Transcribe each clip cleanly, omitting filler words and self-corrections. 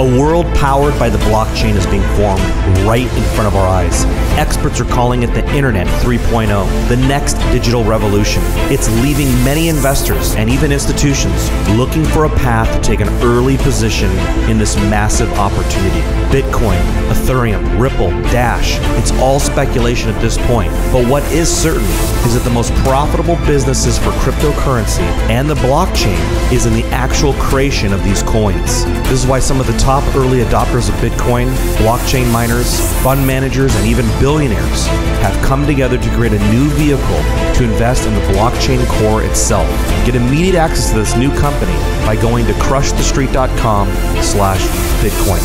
A world powered by the blockchain is being formed right in front of our eyes. Experts are calling it the Internet 3.0, the next digital revolution. It's leaving many investors and even institutions looking for a path to take an early position in this massive opportunity. Bitcoin, Ethereum, Ripple, Dash, it's all speculation at this point. But what is certain is that the most profitable businesses for cryptocurrency and the blockchain is in the actual creation of these coins. This is why some of the top early adopters of Bitcoin, blockchain miners, fund managers, and even billionaires have come together to create a new vehicle to invest in the blockchain core itself. Get immediate access to this new company by going to crushthestreet.com/Bitcoin.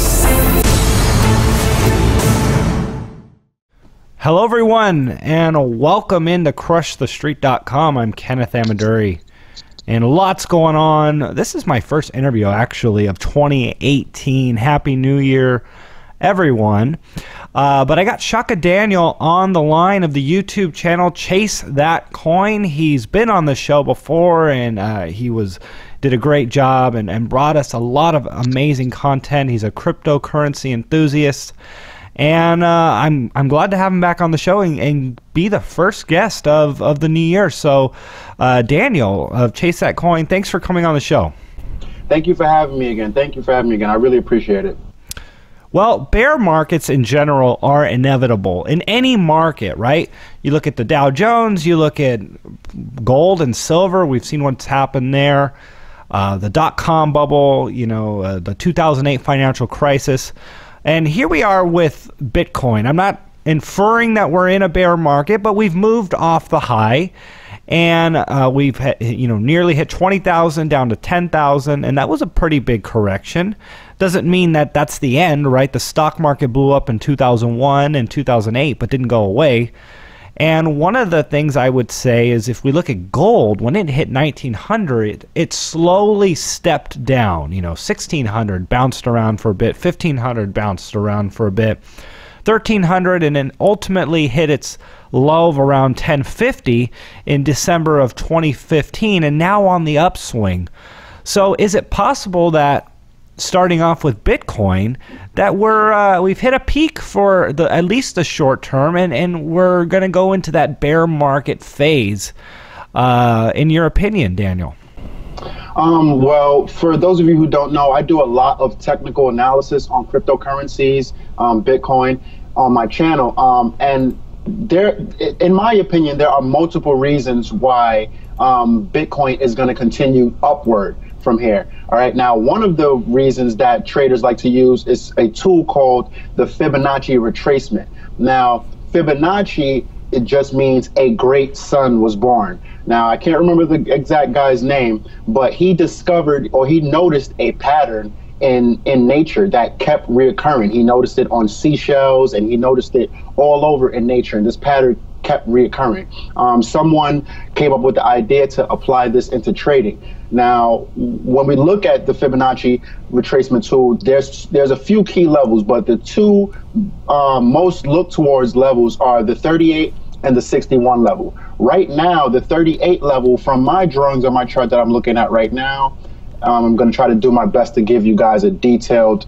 Hello everyone, and welcome into crushthestreet.com. I'm Kenneth Amaduri, and lots going on. This is my first interview actually of 2018. Happy New Year, everyone. But I got Shaka Daniel on the line of the YouTube channel Chase That Coin. He's been on the show before, and he did a great job and brought us a lot of amazing content. He's a cryptocurrency enthusiast. And I'm glad to have him back on the show and be the first guest of the new year. So, Daniel of Chase That Coin, thanks for coming on the show. Thank you for having me again. I really appreciate it. Well, bear markets in general are inevitable in any market, right? You look at the Dow Jones, you look at gold and silver. We've seen what's happened there. The dot-com bubble, the 2008 financial crisis. And here we are with Bitcoin. I'm not inferring that we're in a bear market, but we've moved off the high, and we've nearly hit 20,000 down to 10,000, and that was a pretty big correction. Doesn't mean that that's the end, right? The stock market blew up in 2001 and 2008, but didn't go away. And one of the things I would say is if we look at gold, when it hit 1900, it slowly stepped down. 1600 bounced around for a bit, 1500 bounced around for a bit, 1300, and then ultimately hit its low of around 1050 in December of 2015, and now on the upswing. So is it possible that, starting off with Bitcoin, that we've hit a peak for at least the short term, and we're going to go into that bear market phase, in your opinion, Daniel? Well, for those of you who don't know, I do a lot of technical analysis on cryptocurrencies, Bitcoin, on my channel, and in my opinion, there are multiple reasons why Bitcoin is going to continue upward from here. All right. Now, one of the reasons that traders like to use is a tool called the Fibonacci retracement. Now, Fibonacci, it just means a great son was born. Now, I can't remember the exact guy's name, but he discovered, or he noticed, a pattern in nature that kept reoccurring. He noticed it on seashells, and he noticed it all over in nature, and this pattern kept reoccurring. Someone came up with the idea to apply this into trading. Now, when we look at the Fibonacci retracement tool, there's a few key levels, but the two most looked towards levels are the 38 and the 61 level. Right now, the 38 level, from my drawings on my chart that I'm looking at right now, I'm going to try to do my best to give you guys a detailed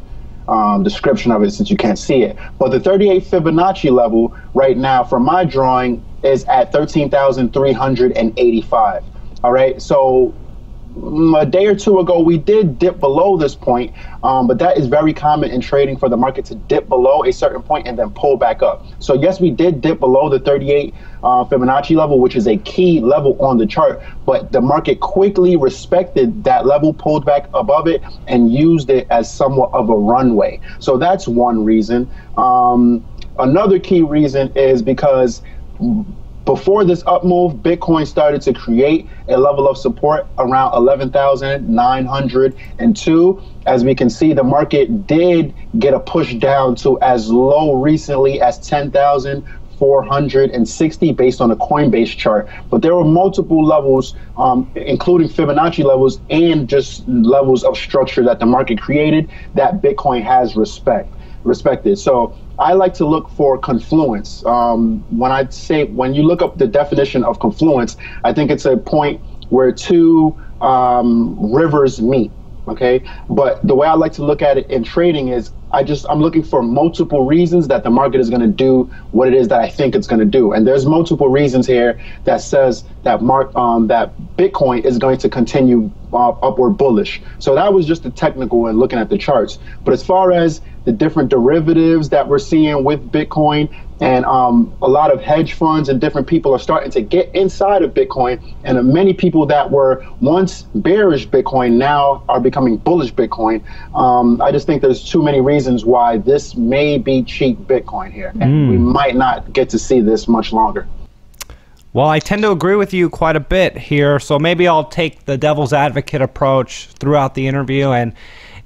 description of it since you can't see it. But the 38 Fibonacci level right now from my drawing is at 13,385. All right. So a day or two ago, we did dip below this point, but that is very common in trading for the market to dip below a certain point and then pull back up. So yes, we did dip below the 38 Fibonacci level, which is a key level on the chart, but the market quickly respected that level, pulled back above it, and used it as somewhat of a runway. So that's one reason. Another key reason is because before this up move, Bitcoin started to create a level of support around 11,902. As we can see, the market did get a push down to as low recently as 10,460 based on a Coinbase chart. But there were multiple levels, including Fibonacci levels and just levels of structure that the market created that Bitcoin has respected. So I like to look for confluence. When you look up the definition of confluence, I think it's a point where two rivers meet. Okay, but the way I like to look at it in trading is I'm looking for multiple reasons that the market is going to do what it is that I think it's going to do, and there's multiple reasons here that says that that Bitcoin is going to continue upward bullish. So that was just the technical and looking at the charts. But as far as the different derivatives that we're seeing with Bitcoin, and a lot of hedge funds and different people are starting to get inside of Bitcoin, and many people that were once bearish Bitcoin now are becoming bullish Bitcoin. I just think there's too many reasons why this may be cheap Bitcoin here, and we might not get to see this much longer. Well, I tend to agree with you quite a bit here, so maybe I'll take the devil's advocate approach throughout the interview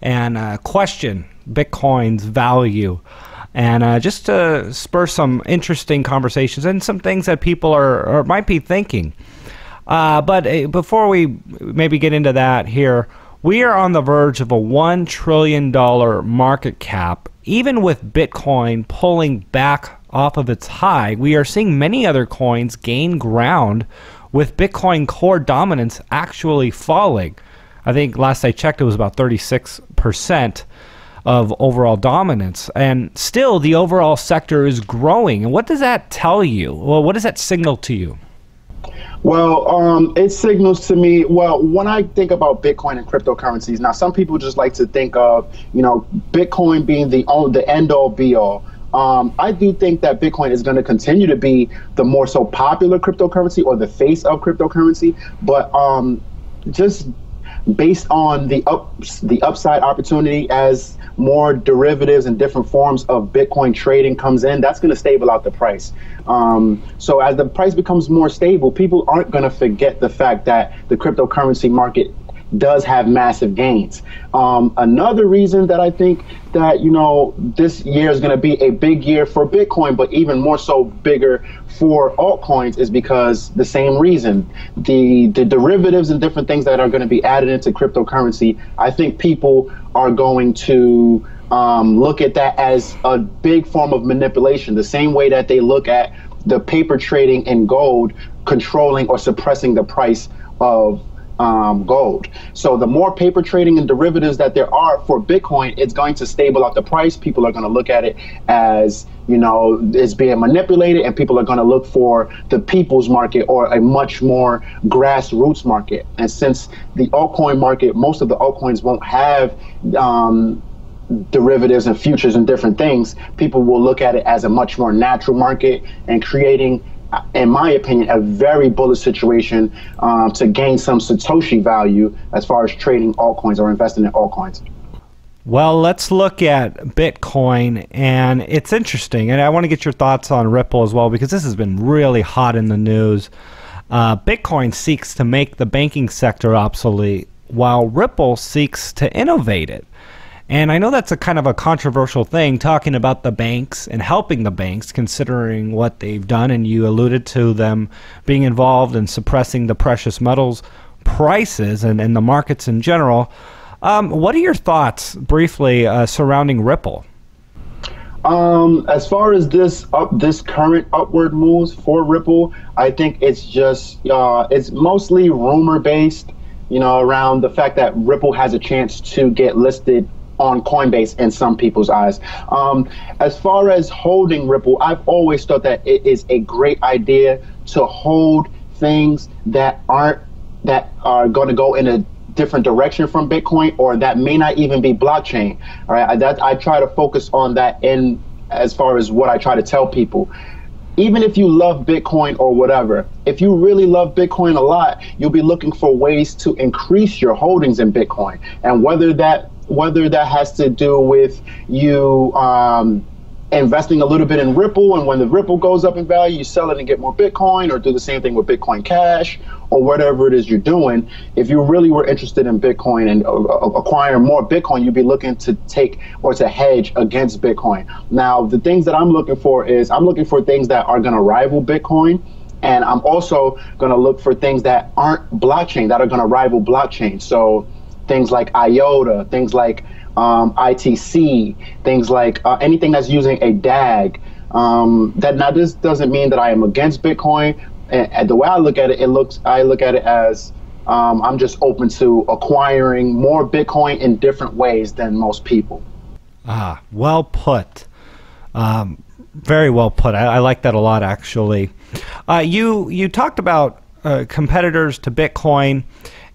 and question Bitcoin's value, and just to spur some interesting conversations and some things that people are might be thinking. But before we maybe get into that here, we are on the verge of a $1 trillion market cap. Even with Bitcoin pulling back off of its high, we are seeing many other coins gain ground, with Bitcoin core dominance actually falling. I think last I checked, it was about 36% of overall dominance, and still the overall sector is growing. And what does that tell you? Well, what does that signal to you? Well, it signals to me, well, when I think about Bitcoin and cryptocurrencies, now some people just like to think of, Bitcoin being the end all be all. I do think that Bitcoin is going to continue to be the more so popular cryptocurrency, or the face of cryptocurrency, but just based on the upside opportunity as more derivatives and different forms of Bitcoin trading comes in, that's going to stable out the price. So as the price becomes more stable, people aren't going to forget the fact that the cryptocurrency market does have massive gains. Another reason that I think that, this year is going to be a big year for Bitcoin, but even more so bigger for altcoins, is because the same reason, the derivatives and different things that are going to be added into cryptocurrency, I think people are going to look at that as a big form of manipulation, the same way that they look at the paper trading in gold controlling or suppressing the price of gold. So the more paper trading and derivatives that there are for Bitcoin, it's going to stable out the price. People are going to look at it as, it's being manipulated, and people are going to look for the people's market, or a much more grassroots market. And since the altcoin market, most of the altcoins won't have derivatives and futures and different things, people will look at it as a much more natural market, and creating, in my opinion, a very bullish situation to gain some Satoshi value as far as trading altcoins or investing in altcoins. Well, let's look at Bitcoin, and it's interesting, and I want to get your thoughts on Ripple as well, because this has been really hot in the news. Bitcoin seeks to make the banking sector obsolete, while Ripple seeks to innovate it. And I know that's a kind of a controversial thing, talking about the banks and helping the banks, considering what they've done, and you alluded to them being involved in suppressing the precious metals prices and the markets in general. What are your thoughts, briefly, surrounding Ripple? As far as this current upward moves for Ripple, I think it's just it's mostly rumor based, around the fact that Ripple has a chance to get listed on Coinbase in some people's eyes. As far as holding Ripple, I've always thought that it is a great idea to hold things that are going to go in a different direction from Bitcoin, or that may not even be blockchain. All right, I try to focus on that in as far as what I try to tell people. Even if you love Bitcoin or whatever, if you really love Bitcoin a lot, you'll be looking for ways to increase your holdings in Bitcoin. And whether that has to do with you investing a little bit in Ripple, and when the Ripple goes up in value, you sell it and get more Bitcoin, or do the same thing with Bitcoin Cash, or whatever it is you're doing. If you really were interested in Bitcoin and acquiring more Bitcoin, you'd be looking to take or to hedge against Bitcoin. Now, the things that I'm looking for is I'm looking for things that are going to rival Bitcoin. And I'm also going to look for things that aren't blockchain, that are going to rival blockchain. So things like IOTA, things like ITC, things like anything that's using a DAG. That now, this doesn't mean that I am against Bitcoin. And the way I look at it, I look at it as I'm just open to acquiring more Bitcoin in different ways than most people. Ah, well put. Very well put. I like that a lot, actually. You talked about competitors to Bitcoin,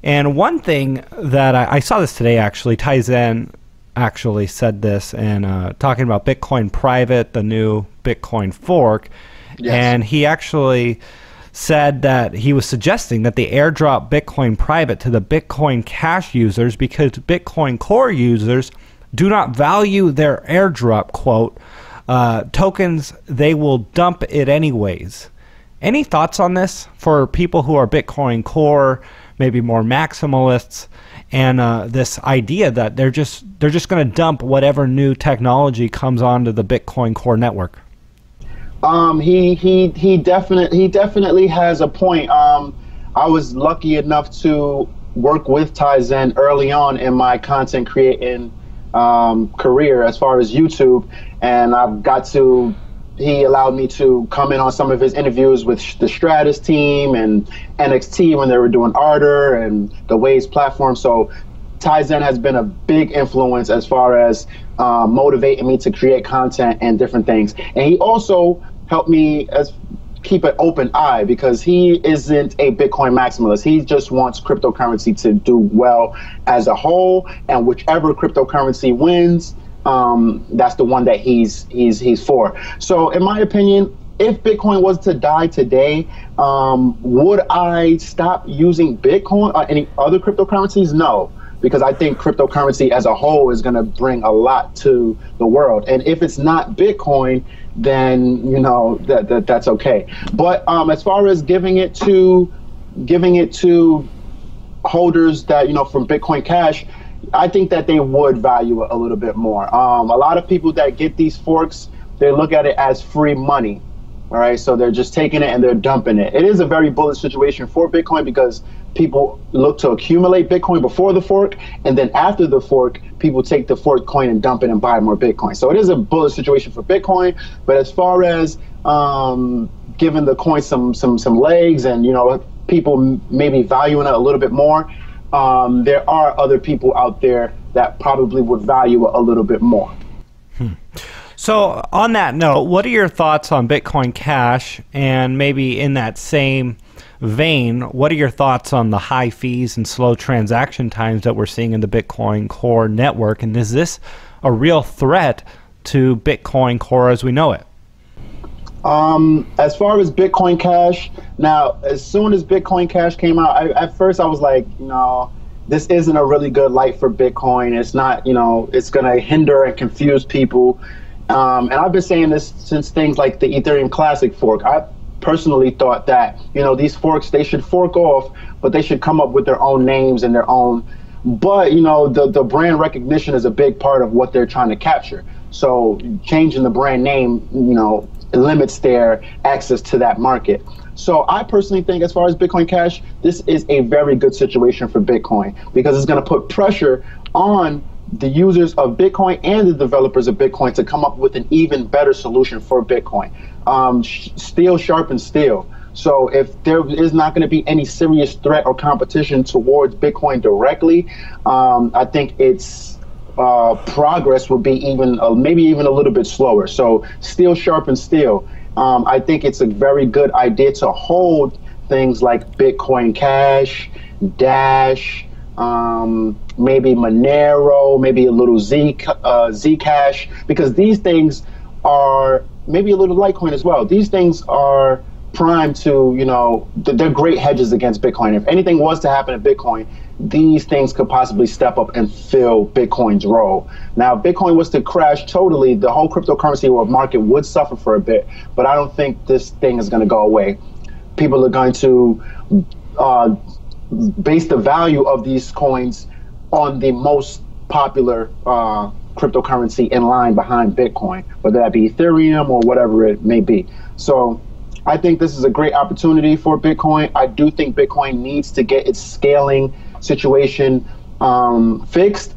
and one thing that I saw this today, actually, Tizen actually said this, and talking about Bitcoin Private, the new Bitcoin fork, yes. And he actually said that he was suggesting that they airdrop Bitcoin Private to the Bitcoin Cash users because Bitcoin Core users do not value their airdrop, quote, tokens, they will dump it anyways. Any thoughts on this for people who are Bitcoin Core, maybe more maximalists, and this idea that they're just going to dump whatever new technology comes onto the Bitcoin Core network? He definitely has a point. I was lucky enough to work with Tizen early on in my content creating career as far as YouTube, and he allowed me to come in on some of his interviews with the Stratus team and NXT when they were doing Ardor and the Waves platform. So Tizen has been a big influence as far as motivating me to create content and different things. And he also helped me keep an open eye, because he isn't a Bitcoin maximalist. He just wants cryptocurrency to do well as a whole, and whichever cryptocurrency wins, that's the one that he's for. So in my opinion, if Bitcoin was to die today, would I stop using Bitcoin or any other cryptocurrencies? No, because I think cryptocurrency as a whole is going to bring a lot to the world. And if it's not Bitcoin, then that's okay. But as far as giving it to holders that from Bitcoin Cash, I think that they would value it a little bit more. A lot of people that get these forks, they look at it as free money. All right, so they're just taking it and they're dumping it. It is a very bullish situation for Bitcoin, because people look to accumulate Bitcoin before the fork, and then after the fork, people take the fork coin and dump it and buy more Bitcoin. So it is a bullish situation for Bitcoin. But as far as giving the coin some legs, and people maybe valuing it a little bit more, there are other people out there that probably would value it a little bit more. So on that note, what are your thoughts on Bitcoin Cash? And maybe in that same vein, what are your thoughts on the high fees and slow transaction times that we're seeing in the Bitcoin Core network? And is this a real threat to Bitcoin Core as we know it? As far as Bitcoin Cash, now, as soon as Bitcoin Cash came out, at first I was like, no, this isn't a really good light for Bitcoin. It's not, it's going to hinder and confuse people. And I've been saying this since things like the Ethereum Classic fork. I personally thought that, these forks, they should fork off, but they should come up with their own names and their own. But, the brand recognition is a big part of what they're trying to capture. So changing the brand name, limits their access to that market. So I personally think, as far as Bitcoin Cash, this is a very good situation for Bitcoin, because it's going to put pressure on the users of Bitcoin and the developers of Bitcoin to come up with an even better solution for Bitcoin. Steel sharpens steel. So if there is not going to be any serious threat or competition towards Bitcoin directly, I think its progress will be maybe even a little bit slower. So steel sharpens steel. I think it's a very good idea to hold things like Bitcoin Cash, Dash, maybe Monero, maybe a little Zcash, because these things are, maybe a little Litecoin as well. These things are primed to, they're great hedges against Bitcoin. If anything was to happen to Bitcoin, these things could possibly step up and fill Bitcoin's role. Now, if Bitcoin was to crash totally, the whole cryptocurrency market would suffer for a bit, but I don't think this thing is going to go away. People are going to base the value of these coins on the most popular cryptocurrency in line behind Bitcoin, whether that be Ethereum or whatever it may be. So I think this is a great opportunity for Bitcoin. I do think Bitcoin needs to get its scaling situation fixed.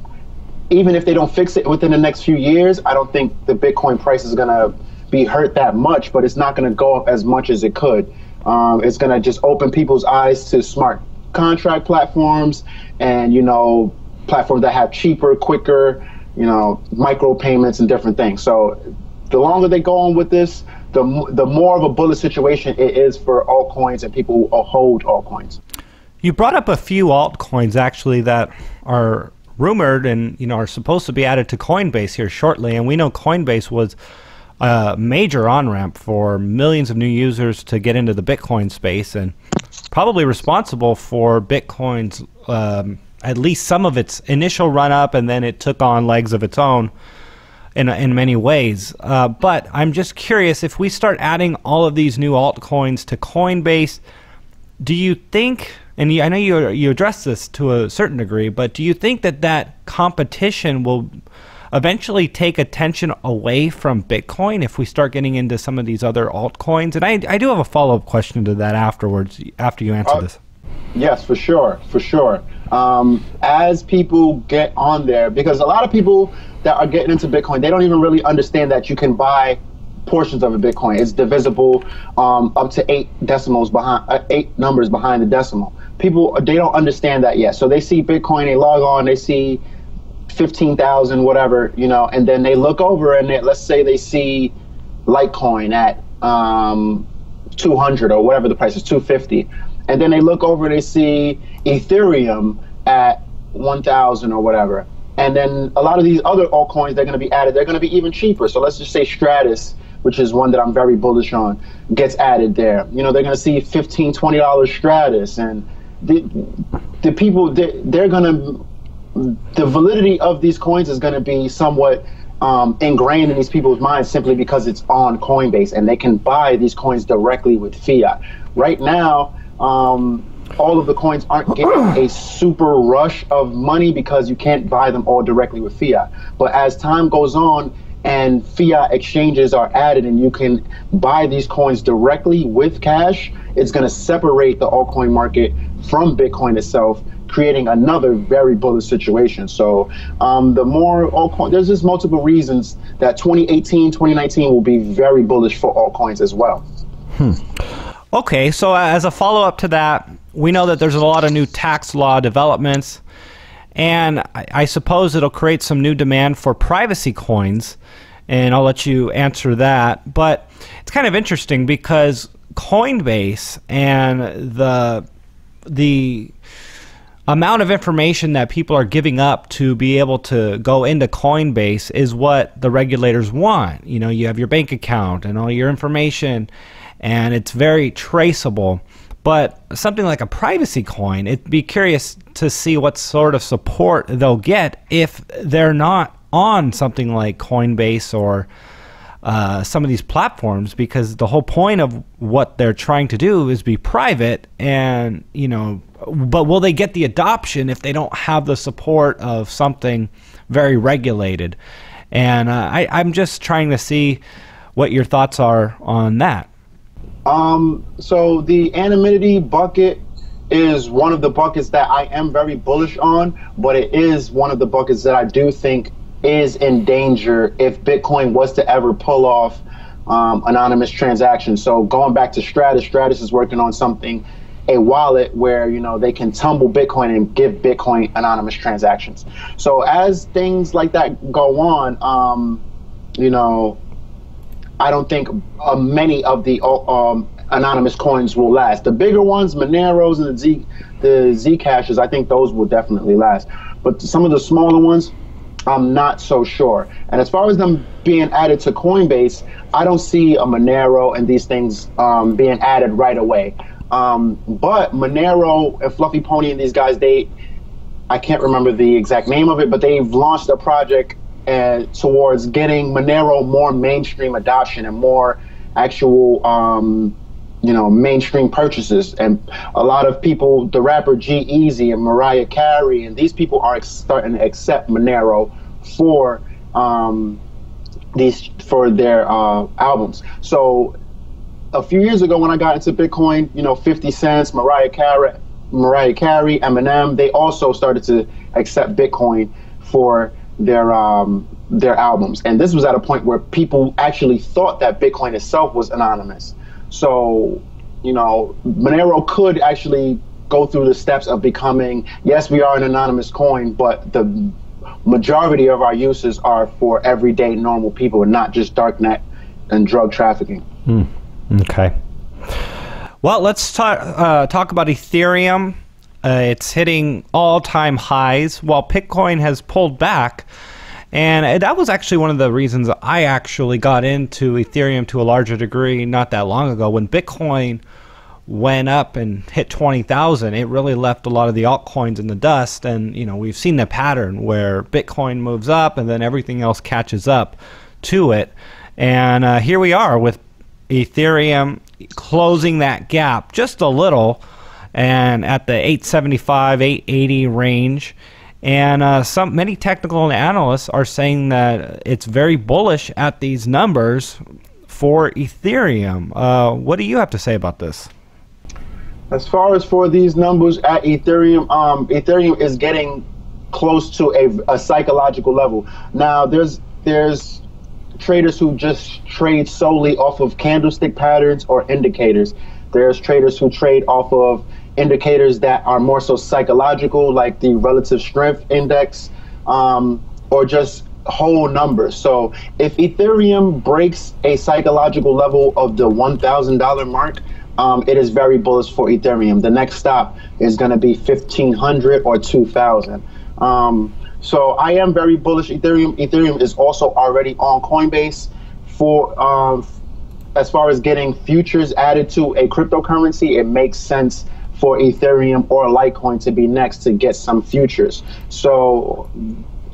Even if they don't fix it within the next few years, I don't think the Bitcoin price is going to be hurt that much, but it's not going to go up as much as it could. It's going to just open people's eyes to smart contract platforms and, you know, platforms that have cheaper, quicker, you know, micro payments and different things. So the longer they go on with this, the more of a bullish situation it is for altcoins and people who hold altcoins. You brought up a few altcoins actually that are rumored and, you know, are supposed to be added to Coinbase here shortly. And we know Coinbase was a major on-ramp for millions of new users to get into the Bitcoin space, and probably responsible for Bitcoin's at least some of its initial run-up, and then it took on legs of its own in many ways. But I'm just curious, if we start adding all of these new altcoins to Coinbase, do you think, and I know you addressed this to a certain degree, but do you think that competition will eventually take attention away from Bitcoin if we start getting into some of these other altcoins? And I do have a follow-up question to that afterwards, after you answer this. Yes, for sure, for sure. As people get on there, because a lot of people that are getting into Bitcoin, they don't even really understand that you can buy portions of a Bitcoin. It's divisible up to 8 decimals behind, 8 numbers behind the decimal. People, they don't understand that yet. So they see Bitcoin, they log on, they see 15,000, whatever, you know, and then they look over and let's say they see Litecoin at 200 or whatever the price is, 250. And then they look over, they see Ethereum at 1,000 or whatever. And then a lot of these other altcoins, they're going to be added. They're going to be even cheaper. So let's just say Stratus, which is one that I'm very bullish on, gets added there. You know, they're going to see $15, $20 Stratus. And the people, they're going to, the validity of these coins is going to be somewhat ingrained in these people's minds simply because it's on Coinbase and they can buy these coins directly with fiat. Right now, all of the coins aren't getting a super rush of money because you can't buy them all directly with fiat. But as time goes on and fiat exchanges are added and you can buy these coins directly with cash, it's going to separate the altcoin market from Bitcoin itself, creating another very bullish situation. So the more altcoins, there's just multiple reasons that 2018, 2019 will be very bullish for altcoins as well. Okay, so as a follow-up to that, we know that there's a lot of new tax law developments, and I suppose it'll create some new demand for privacy coins, and I'll let you answer that. But it's kind of interesting because Coinbase and the amount of information that people are giving up to be able to go into Coinbase is what the regulators want. You know, you have your bank account and all your information, and it's very traceable. But something like a privacy coin, it'd be curious to see what sort of support they'll get if they're not on something like Coinbase or some of these platforms, because the whole point of what they're trying to do is be private. And, you know, but will they get the adoption if they don't have the support of something very regulated? And I'm just trying to see what your thoughts are on that. So the anonymity bucket is one of the buckets that I am very bullish on, but it is one of the buckets that I do think is in danger if Bitcoin was to ever pull off anonymous transactions. So going back to Stratus, Stratus is working on something, a wallet where, you know, they can tumble Bitcoin and give Bitcoin anonymous transactions. So as things like that go on, you know, I don't think many of the anonymous coins will last. The bigger ones, Moneros and the Zcashes, I think those will definitely last. But some of the smaller ones, I'm not so sure. And as far as them being added to Coinbase, I don't see a Monero and these things being added right away. But Monero and Fluffy Pony and these guys, I can't remember the exact name of it, but they've launched a project towards getting Monero more mainstream adoption and more actual, you know, mainstream purchases. And a lot of people, the rapper G-Eazy and Mariah Carey, and these people are starting to accept Monero for their albums. So a few years ago when I got into Bitcoin, you know, 50 Cent, Mariah Carey, Eminem, they also started to accept Bitcoin for their albums. And this was at a point where people actually thought that Bitcoin itself was anonymous. So, you know, Monero could actually go through the steps of becoming, yes, we are an anonymous coin, but the majority of our uses are for everyday normal people and not just darknet and drug trafficking. Okay. Well, let's talk about Ethereum. It's hitting all-time highs while Bitcoin has pulled back. And that was actually one of the reasons I actually got into Ethereum to a larger degree not that long ago. When Bitcoin went up and hit 20,000, it really left a lot of the altcoins in the dust. And, you know, we've seen the pattern where Bitcoin moves up and then everything else catches up to it. And here we are with Ethereum closing that gap just a little and at the 875, 880 range. And many technical analysts are saying that it's very bullish at these numbers for Ethereum. What do you have to say about this? As far as for these numbers at Ethereum, Ethereum is getting close to a psychological level. Now, there's traders who just trade solely off of candlestick patterns or indicators. There's traders who trade off of indicators that are more so psychological, like the relative strength index, or just whole numbers. So if Ethereum breaks a psychological level of the $1,000 mark, it is very bullish for Ethereum. The next stop is going to be 1,500 or 2,000. So I am very bullish Ethereum. Ethereum is also already on Coinbase for as far as getting futures added to a cryptocurrency. It makes sense for Ethereum or Litecoin to be next to get some futures. So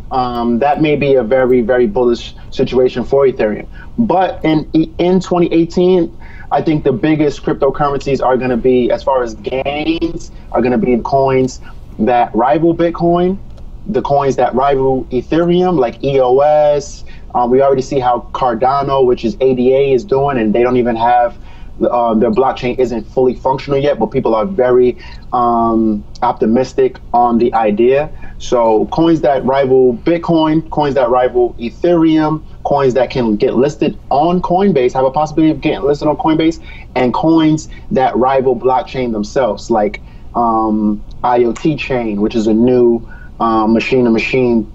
that may be a very, very bullish situation for Ethereum. But in 2018, I think the biggest cryptocurrencies are going to be, as far as gains, are going to be coins that rival Bitcoin, the coins that rival Ethereum, like EOS. We already see how Cardano, which is ADA, is doing, and they don't even have their blockchain isn't fully functional yet, but people are very optimistic on the idea. So coins that rival Bitcoin, coins that rival Ethereum, coins that can get listed on Coinbase, have a possibility of getting listed on Coinbase, and coins that rival blockchain themselves, like IoT chain, which is a new machine-to-machine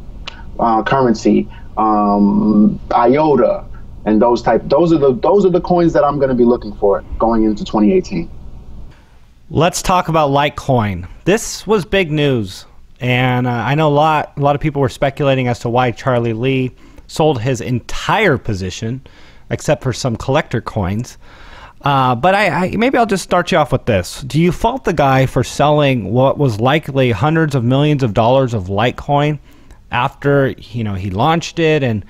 currency, IOTA, and those are the coins that I'm going to be looking for going into 2018. Let's talk about Litecoin. This was big news, and I know a lot of people were speculating as to why Charlie Lee sold his entire position, except for some collector coins. But maybe I'll just start you off with this. Do you fault the guy for selling what was likely hundreds of millions of dollars of Litecoin after he launched it and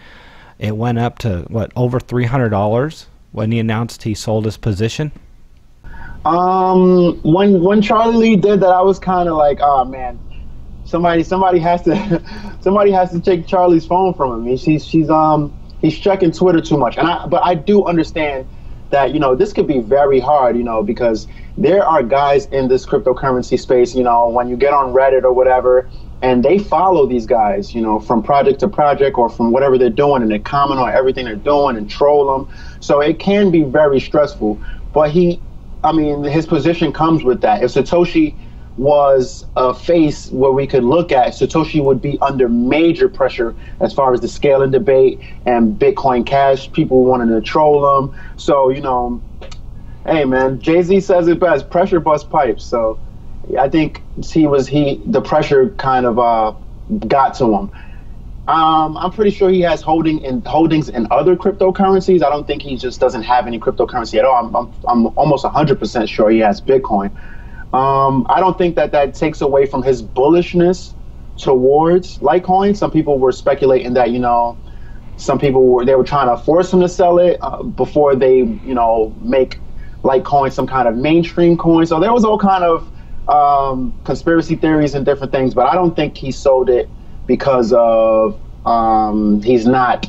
it went up to what, over $300 when he announced he sold his position? When Charlie Lee did that, I was kind of like, oh man, somebody has to take Charlie's phone from him. He's checking Twitter too much, but I do understand that this could be very hard, because there are guys in this cryptocurrency space, when you get on Reddit or whatever, and they follow these guys, from project to project or from whatever they're doing, and they comment on everything they're doing and troll them. So it can be very stressful. But his position comes with that. If Satoshi was a face where we could look at, Satoshi would be under major pressure as far as the scaling debate and Bitcoin Cash, people wanting to troll him. So, hey man, Jay-Z says it best, pressure busts pipes. So I think the pressure kind of got to him. I'm pretty sure he has holdings in other cryptocurrencies. I don't think he just doesn't have any cryptocurrency at all. I'm almost 100% sure he has Bitcoin. I don't think that takes away from his bullishness towards Litecoin. Some people were speculating that, some people were trying to force him to sell it before they, make Litecoin some kind of mainstream coin. So there was all kind of conspiracy theories and different things, but I don't think he sold it because of he's not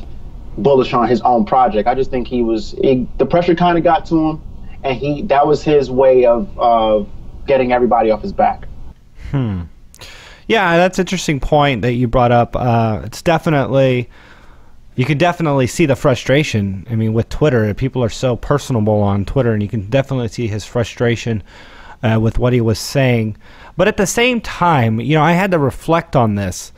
bullish on his own project. I just think the pressure kind of got to him, and that was his way of getting everybody off his back. Yeah, that's an interesting point that you brought up. It's definitely, you can definitely see the frustration. I mean, with Twitter, people are so personable on Twitter, and you can definitely see his frustration with what he was saying. But at the same time, I had to reflect on this.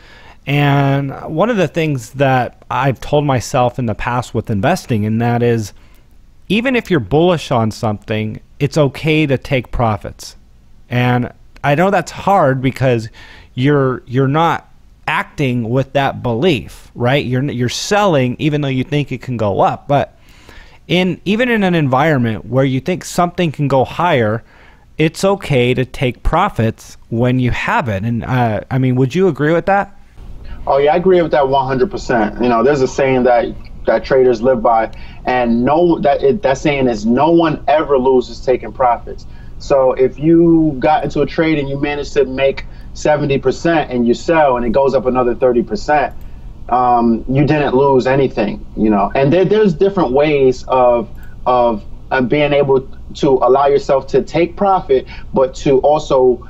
And one of the things that I've told myself in the past with investing, and that is, even if you're bullish on something, it's okay to take profits. And I know that's hard because you're not acting with that belief, right? You're selling even though you think it can go up. But even in an environment where you think something can go higher, it's okay to take profits when you have it. And I mean, would you agree with that? Oh yeah, I agree with that 100%. There's a saying that traders live by, and that saying is no one ever loses taking profits. So if you got into a trade and you managed to make 70% and you sell and it goes up another 30%, you didn't lose anything, And there's different ways of being able to allow yourself to take profit, but to also,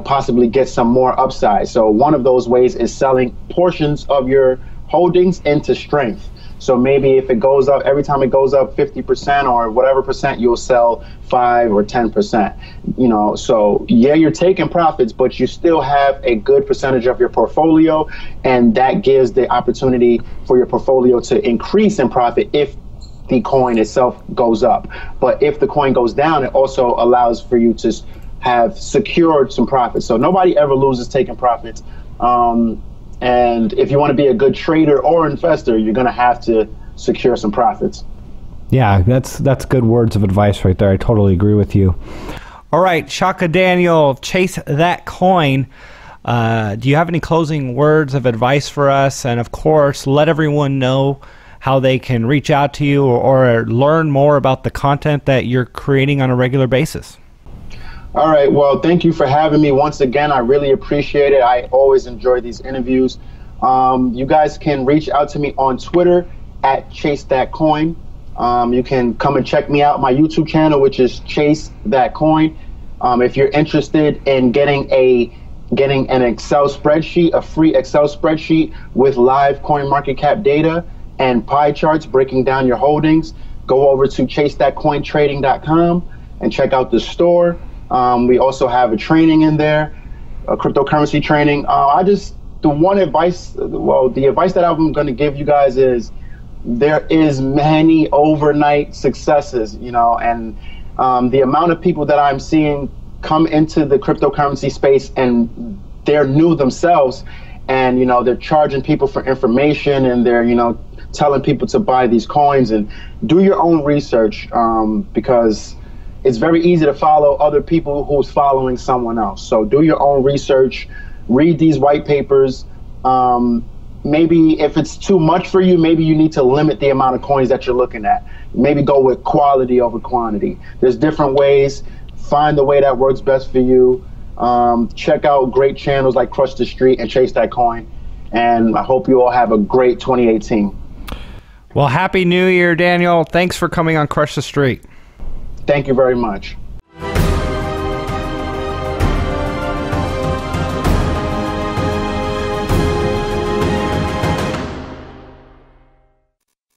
possibly get some more upside. So one of those ways is selling portions of your holdings into strength. So maybe if it goes up, every time it goes up 50% or whatever percent, you'll sell 5 or 10%. So yeah, you're taking profits, but you still have a good percentage of your portfolio, and that gives the opportunity for your portfolio to increase in profit if the coin itself goes up. But if the coin goes down, it also allows for you to have secured some profits. So nobody ever loses taking profits. And if you want to be a good trader or investor, you're going to have to secure some profits. Yeah, that's good words of advice right there. I totally agree with you. All right, Shaka Daniel, Chase That Coin. Do you have any closing words of advice for us? And of course, let everyone know how they can reach out to you or learn more about the content that you're creating on a regular basis. All right. Well, thank you for having me once again. I really appreciate it. I always enjoy these interviews. You guys can reach out to me on Twitter at Chase That Coin. You can come and check me out my YouTube channel, which is Chase That Coin. If you're interested in getting an Excel spreadsheet, a free Excel spreadsheet with live coin market cap data and pie charts breaking down your holdings, go over to chasethatcointrading.com and check out the store. We also have a training in there, a cryptocurrency training. The advice that I'm going to give you guys is there is many overnight successes, and the amount of people that I'm seeing come into the cryptocurrency space and they're new themselves, and they're charging people for information, and they're telling people to buy these coins. And do your own research, because it's very easy to follow other people who's following someone else. So do your own research, read these white papers. Maybe if it's too much for you, maybe you need to limit the amount of coins that you're looking at. Maybe go with quality over quantity. There's different ways. Find the way that works best for you. Check out great channels like Crush the Street and Chase That Coin. And I hope you all have a great 2018. Well, Happy New Year, Daniel. Thanks for coming on Crush the Street. Thank you very much.